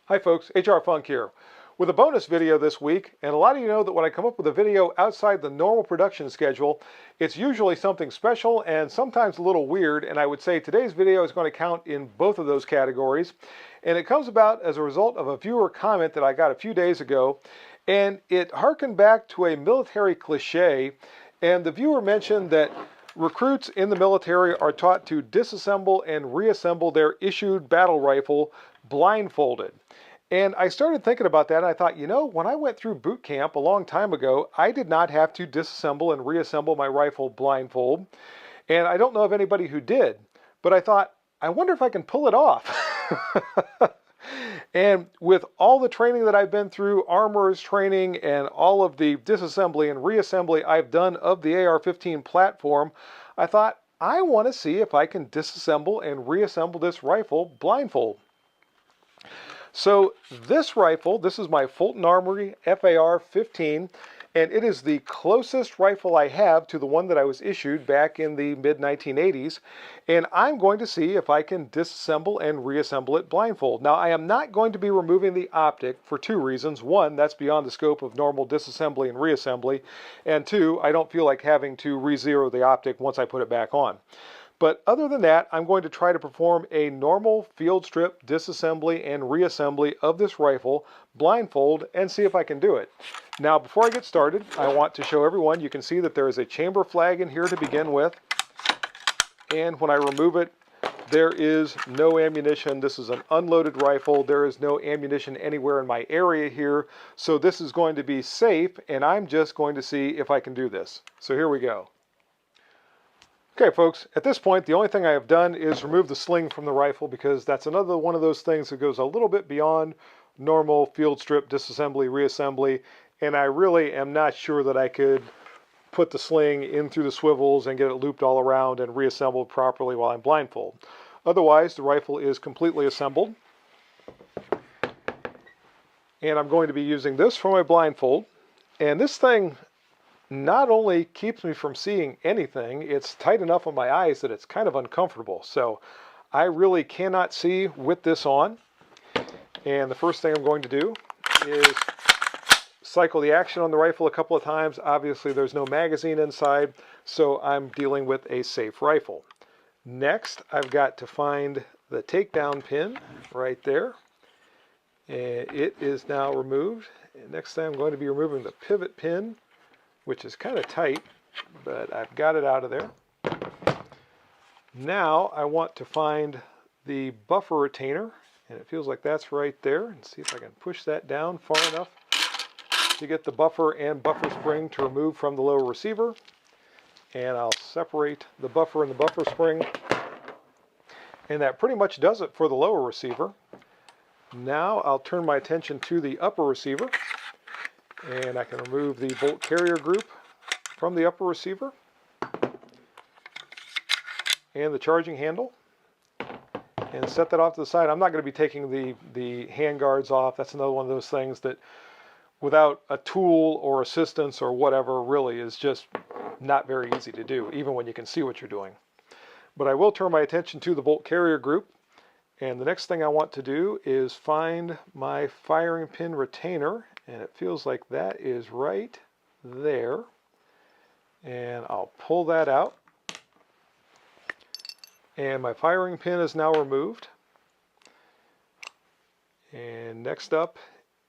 Hi folks, HR Funk here with a bonus video this week, and a lot of you know that when I come up with a video outside the normal production schedule, it's usually something special and sometimes a little weird, and I would say today's video is going to count in both of those categories. And it comes about as a result of a viewer comment that I got a few days ago, and it harkened back to a military cliche, and the viewer mentioned that recruits in the military are taught to disassemble and reassemble their issued battle rifle blindfolded. And I started thinking about that, and I thought, you know, when I went through boot camp a long time ago, I did not have to disassemble and reassemble my rifle blindfold. And I don't know of anybody who did. But I thought, I wonder if I can pull it off. And with all the training that I've been through, armorer's training, and all of the disassembly and reassembly I've done of the AR-15 platform, I thought, I want to see if I can disassemble and reassemble this rifle blindfold. So this rifle, this is my Fulton Armory FAR-15, and it is the closest rifle I have to the one that I was issued back in the mid-1980s, and I'm going to see if I can disassemble and reassemble it blindfold. Now, I am not going to be removing the optic for two reasons. One, that's beyond the scope of normal disassembly and reassembly, and two, I don't feel like having to re-zero the optic once I put it back on. But other than that, I'm going to try to perform a normal field strip disassembly and reassembly of this rifle blindfold and see if I can do it. Now, before I get started, I want to show everyone, you can see that there is a chamber flag in here to begin with. And when I remove it, there is no ammunition. This is an unloaded rifle. There is no ammunition anywhere in my area here. So this is going to be safe, and I'm just going to see if I can do this. So here we go. Okay folks, at this point the only thing I have done is remove the sling from the rifle, because that's another one of those things that goes a little bit beyond normal field strip disassembly, reassembly, and I really am not sure that I could put the sling in through the swivels and get it looped all around and reassembled properly while I'm blindfolded. Otherwise, the rifle is completely assembled, and I'm going to be using this for my blindfold. And this thing not only keeps me from seeing anything, it's tight enough on my eyes that it's kind of uncomfortable. So I really cannot see with this on. And the first thing I'm going to do is cycle the action on the rifle a couple of times. Obviously there's no magazine inside, so I'm dealing with a safe rifle. Next, I've got to find the takedown pin right there. And it is now removed. And next thing I'm going to be removing the pivot pin, which is kind of tight, but I've got it out of there. Now I want to find the buffer retainer, and it feels like that's right there, and see if I can push that down far enough to get the buffer and buffer spring to remove from the lower receiver. And I'll separate the buffer and the buffer spring, and that pretty much does it for the lower receiver. Now I'll turn my attention to the upper receiver, and I can remove the bolt carrier group from the upper receiver and the charging handle and set that off to the side. I'm not going to be taking the hand guards off. That's another one of those things that without a tool or assistance or whatever really is just not very easy to do, even when you can see what you're doing. But I will turn my attention to the bolt carrier group, and the next thing I want to do is find my firing pin retainer. And it feels like that is right there. And I'll pull that out. And my firing pin is now removed. And next up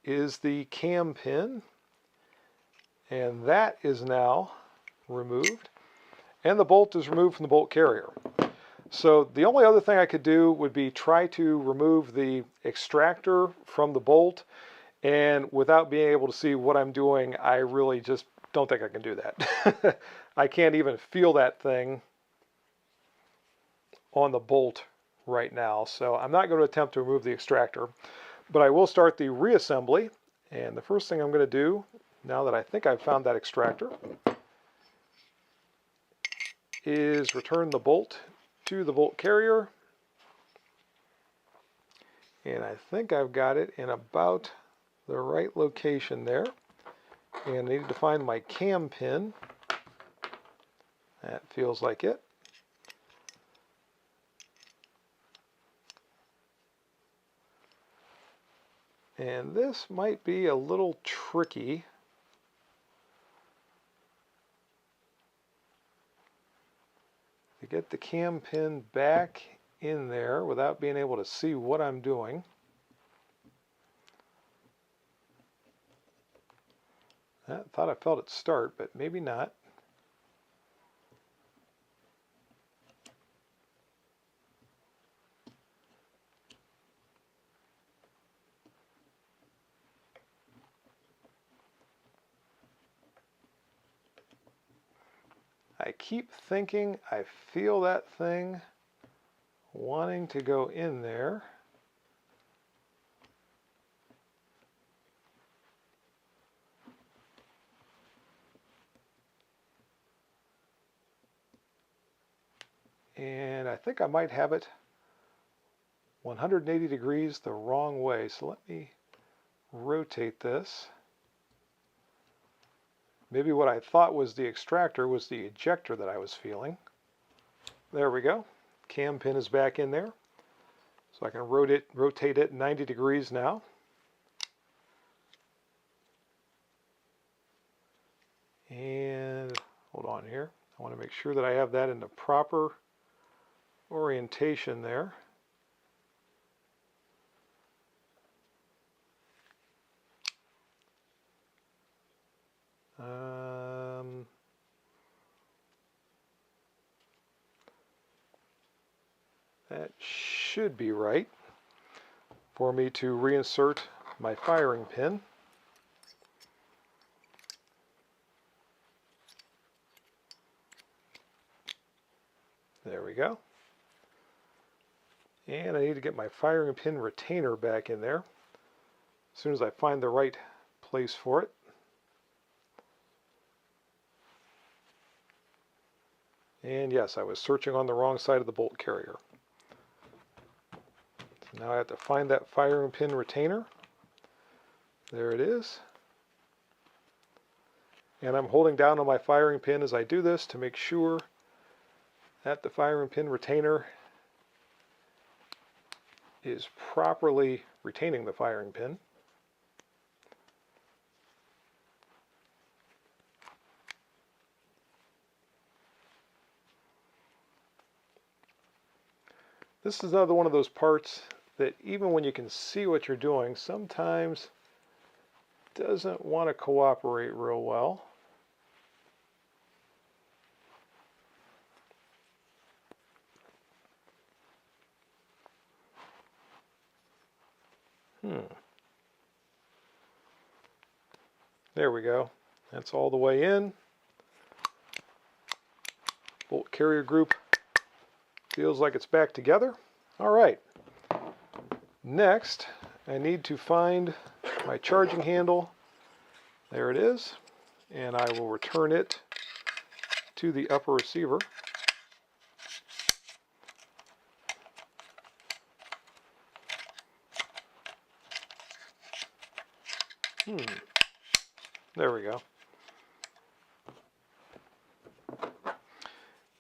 is the cam pin. And that is now removed. And the bolt is removed from the bolt carrier. So the only other thing I could do would be try to remove the extractor from the bolt. And without being able to see what I'm doing, I really just don't think I can do that. I can't even feel that thing on the bolt right now. So I'm not going to attempt to remove the extractor, but I will start the reassembly. And the first thing I'm going to do, now that I think I've found that extractor, is return the bolt to the bolt carrier. And I think I've got it in about the right location there, and I need to find my cam pin. That feels like it. And this might be a little tricky. To get the cam pin back in there without being able to see what I'm doing. I thought I felt it start, but maybe not. I keep thinking I feel that thing wanting to go in there. And I think I might have it 180 degrees the wrong way. So let me rotate this. Maybe what I thought was the extractor was the ejector that I was feeling. There we go. Cam pin is back in there. So I can rotate it 90 degrees now. And hold on here. I want to make sure that I have that in the proper orientation there. That should be right for me to reinsert my firing pin. There we go. And I need to get my firing pin retainer back in there as soon as I find the right place for it. And yes, I was searching on the wrong side of the bolt carrier. So now I have to find that firing pin retainer. There it is. And I'm holding down on my firing pin as I do this to make sure that the firing pin retainer is properly retaining the firing pin. This is another one of those parts that even when you can see what you're doing, sometimes doesn't want to cooperate real well. There we go. That's all the way in. Bolt carrier group feels like it's back together. All right. Next, I need to find my charging handle. There it is. And I will return it to the upper receiver. There we go.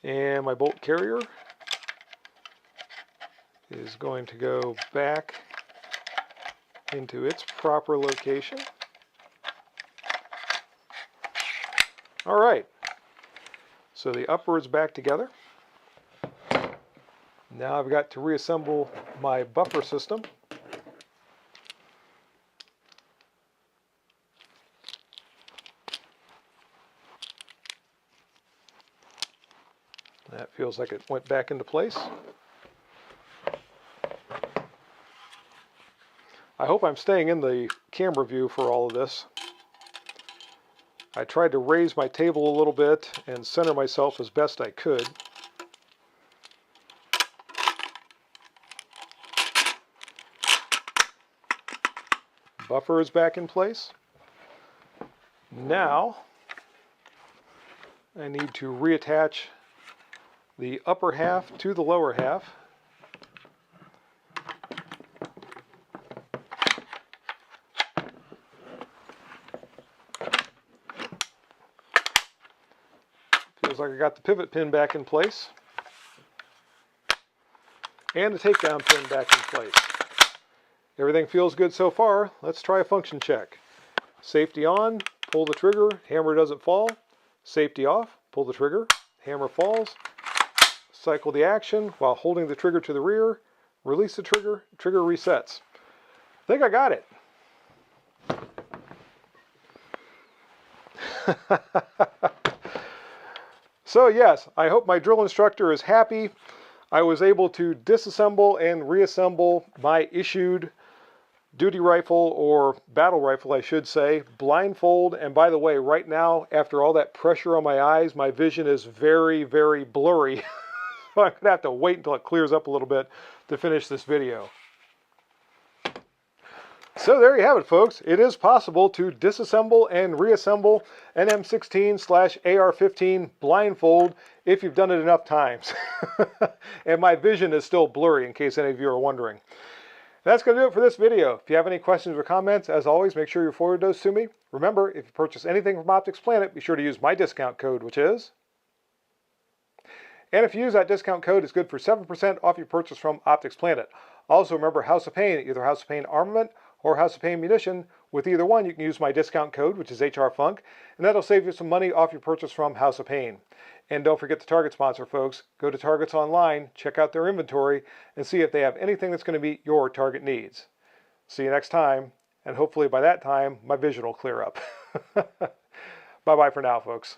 And my bolt carrier is going to go back into its proper location. All right, so the upper is back together. Now I've got to reassemble my buffer system. That feels like it went back into place. I hope I'm staying in the camera view for all of this. I tried to raise my table a little bit and center myself as best I could. Buffer is back in place. Now I need to reattach the upper half to the lower half. Feels like I got the pivot pin back in place and the takedown pin back in place. Everything feels good so far. Let's try a function check. Safety on, pull the trigger, hammer doesn't fall. Safety off, pull the trigger, hammer falls. Cycle the action while holding the trigger to the rear. Release the trigger, trigger resets. I think I got it. So yes, I hope my drill instructor is happy. I was able to disassemble and reassemble my issued duty rifle, or battle rifle I should say, Blindfold. And by the way, right now, after all that pressure on my eyes, my vision is very, very blurry. So I'm gonna have to wait until it clears up a little bit to finish this video. So there you have it, folks. It is possible to disassemble and reassemble an M16/AR-15 Blindfold if you've done it enough times. And my vision is still blurry, in case any of you are wondering. That's going to do it for this video. If you have any questions or comments, as always, make sure you forward those to me. Remember, if you purchase anything from Optics Planet, be sure to use my discount code, which is... And if you use that discount code, it's good for 7% off your purchase from Optics Planet. Also, remember House of Pain, either House of Pain Armament or House of Pain Munition. With either one, you can use my discount code, which is HRFUNK, and that'll save you some money off your purchase from House of Pain. And don't forget the Target sponsor, folks. Go to Target's online, check out their inventory, and see if they have anything that's going to meet your Target needs. See you next time, and hopefully by that time, my vision will clear up. Bye-bye for now, folks.